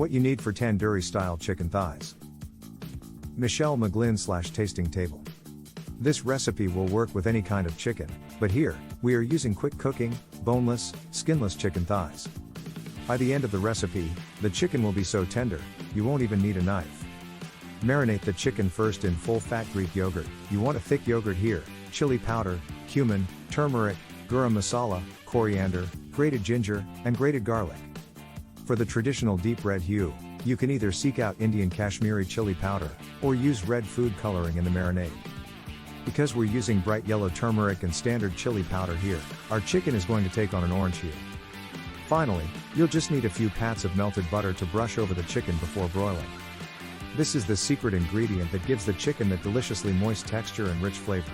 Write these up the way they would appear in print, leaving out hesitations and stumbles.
What you need for tandoori-style chicken thighs. Michelle McGlynn/tasting table. This recipe will work with any kind of chicken, but here, we are using quick cooking, boneless, skinless chicken thighs. By the end of the recipe, the chicken will be so tender, you won't even need a knife. Marinate the chicken first in full-fat Greek yogurt. You want a thick yogurt here: chili powder, cumin, turmeric, garam masala, coriander, grated ginger, and grated garlic. For the traditional deep red hue, you can either seek out Indian Kashmiri chili powder, or use red food coloring in the marinade. Because we're using bright yellow turmeric and standard chili powder here, our chicken is going to take on an orange hue. Finally, you'll just need a few pats of melted butter to brush over the chicken before broiling. This is the secret ingredient that gives the chicken that deliciously moist texture and rich flavor.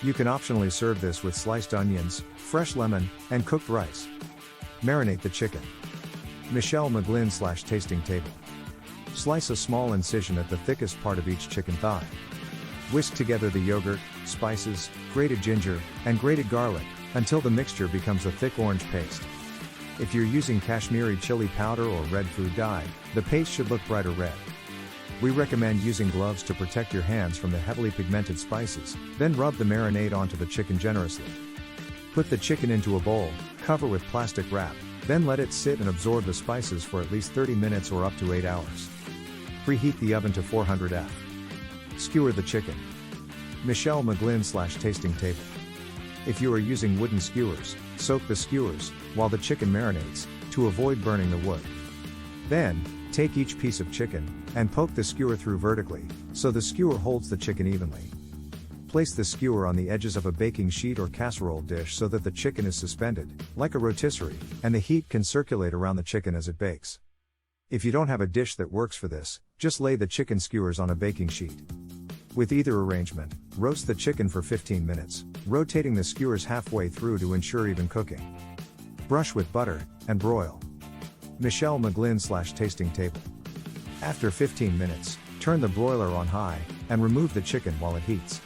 You can optionally serve this with sliced onions, fresh lemon, and cooked rice. Marinate the chicken. Michelle McGlynn/tasting table. Slice a small incision at the thickest part of each chicken thigh. Whisk together the yogurt, spices, grated ginger, and grated garlic, until the mixture becomes a thick orange paste. If you're using Kashmiri chili powder or red food dye, the paste should look brighter red. We recommend using gloves to protect your hands from the heavily pigmented spices, then rub the marinade onto the chicken generously. Put the chicken into a bowl, cover with plastic wrap, then let it sit and absorb the spices for at least 30 minutes or up to 8 hours. Preheat the oven to 400 F. Skewer the chicken. Michelle McGlynn/tasting table. If you are using wooden skewers, soak the skewers, while the chicken marinates, to avoid burning the wood. Then, take each piece of chicken, and poke the skewer through vertically, so the skewer holds the chicken evenly. Place the skewer on the edges of a baking sheet or casserole dish so that the chicken is suspended, like a rotisserie, and the heat can circulate around the chicken as it bakes. If you don't have a dish that works for this, just lay the chicken skewers on a baking sheet. With either arrangement, roast the chicken for 15 minutes, rotating the skewers halfway through to ensure even cooking. Brush with butter, and broil. Michelle McGlynn/tasting table. After 15 minutes, turn the broiler on high, and remove the chicken while it heats.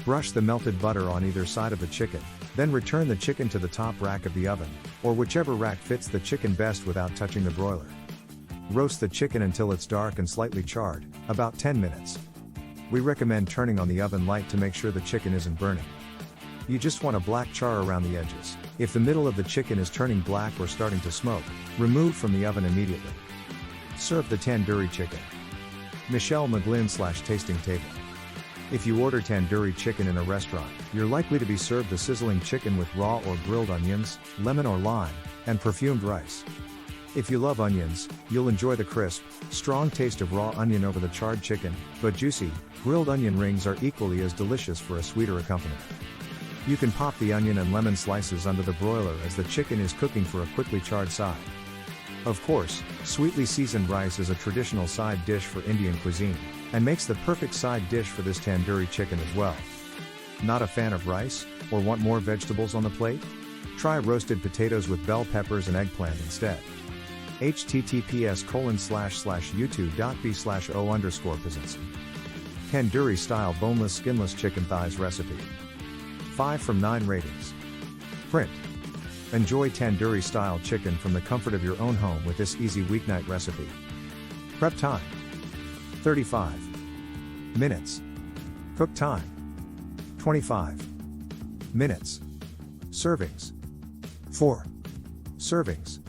Brush the melted butter on either side of the chicken, then return the chicken to the top rack of the oven, or whichever rack fits the chicken best without touching the broiler. Roast the chicken until it's dark and slightly charred, about 10 minutes. We recommend turning on the oven light to make sure the chicken isn't burning. You just want a black char around the edges. If the middle of the chicken is turning black or starting to smoke, remove from the oven immediately. Serve the tandoori chicken. Michelle McGlynn/tasting table. If you order tandoori chicken in a restaurant, you're likely to be served the sizzling chicken with raw or grilled onions, lemon or lime, and perfumed rice. If you love onions, you'll enjoy the crisp, strong taste of raw onion over the charred chicken, but juicy, grilled onion rings are equally as delicious for a sweeter accompaniment. You can pop the onion and lemon slices under the broiler as the chicken is cooking for a quickly charred side. Of course, sweetly seasoned rice is a traditional side dish for Indian cuisine, and makes the perfect side dish for this tandoori chicken as well. Not a fan of rice, or want more vegetables on the plate? Try roasted potatoes with bell peppers and eggplant instead. https://youtube.b/o_presents. Tandoori-style boneless skinless chicken thighs recipe. 5 from 9 ratings. Print. Enjoy tandoori-style chicken from the comfort of your own home with this easy weeknight recipe. Prep time: 35 minutes. Cook time: 25 minutes. Servings: 4 servings.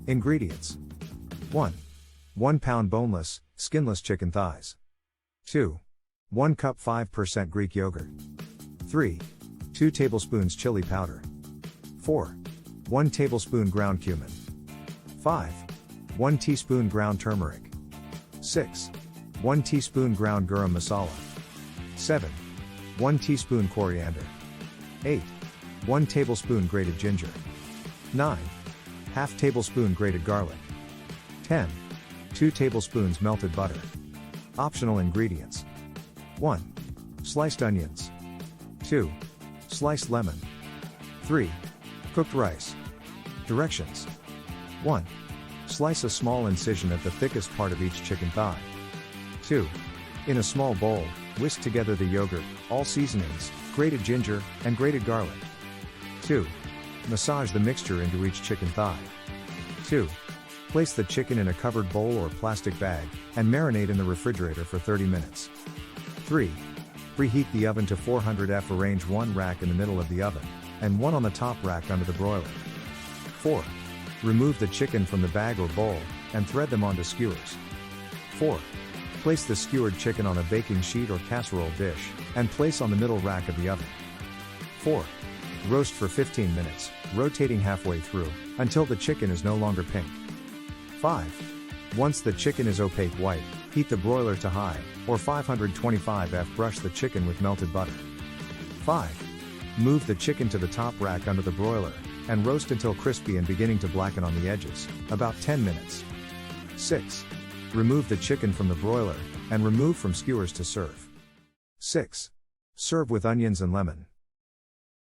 Ingredients: 1. 1 pound boneless, skinless chicken thighs. 2. 1 cup 5% Greek yogurt. 3. 2 tablespoons chili powder. 4. 1 tablespoon ground cumin. 5. 1 teaspoon ground turmeric. 6. 1 teaspoon ground garam masala. 7. 1 teaspoon coriander. 8. 1 tablespoon grated ginger. 9. Half tablespoon grated garlic. 10. 2 tablespoons melted butter. Optional ingredients: 1. Sliced onions. 2. Sliced lemon. 3. Cooked rice. Directions: 1. Slice a small incision at the thickest part of each chicken thigh. 2. In a small bowl, whisk together the yogurt, all seasonings, grated ginger, and grated garlic. 2. Massage the mixture into each chicken thigh. 2. Place the chicken in a covered bowl or plastic bag, and marinate in the refrigerator for 30 minutes. 3. Preheat the oven to 400°F. Arrange one rack in the middle of the oven, and one on the top rack under the broiler. 4. Remove the chicken from the bag or bowl, and thread them onto skewers. 4. Place the skewered chicken on a baking sheet or casserole dish, and place on the middle rack of the oven. 4. Roast for 15 minutes, rotating halfway through, until the chicken is no longer pink. 5. Once the chicken is opaque white, heat the broiler to high, or 525°F. Brush the chicken with melted butter. 5. Move the chicken to the top rack under the broiler, and roast until crispy and beginning to blacken on the edges, about 10 minutes. 6. Remove the chicken from the broiler, and remove from skewers to serve. 6. Serve with onions and lemon.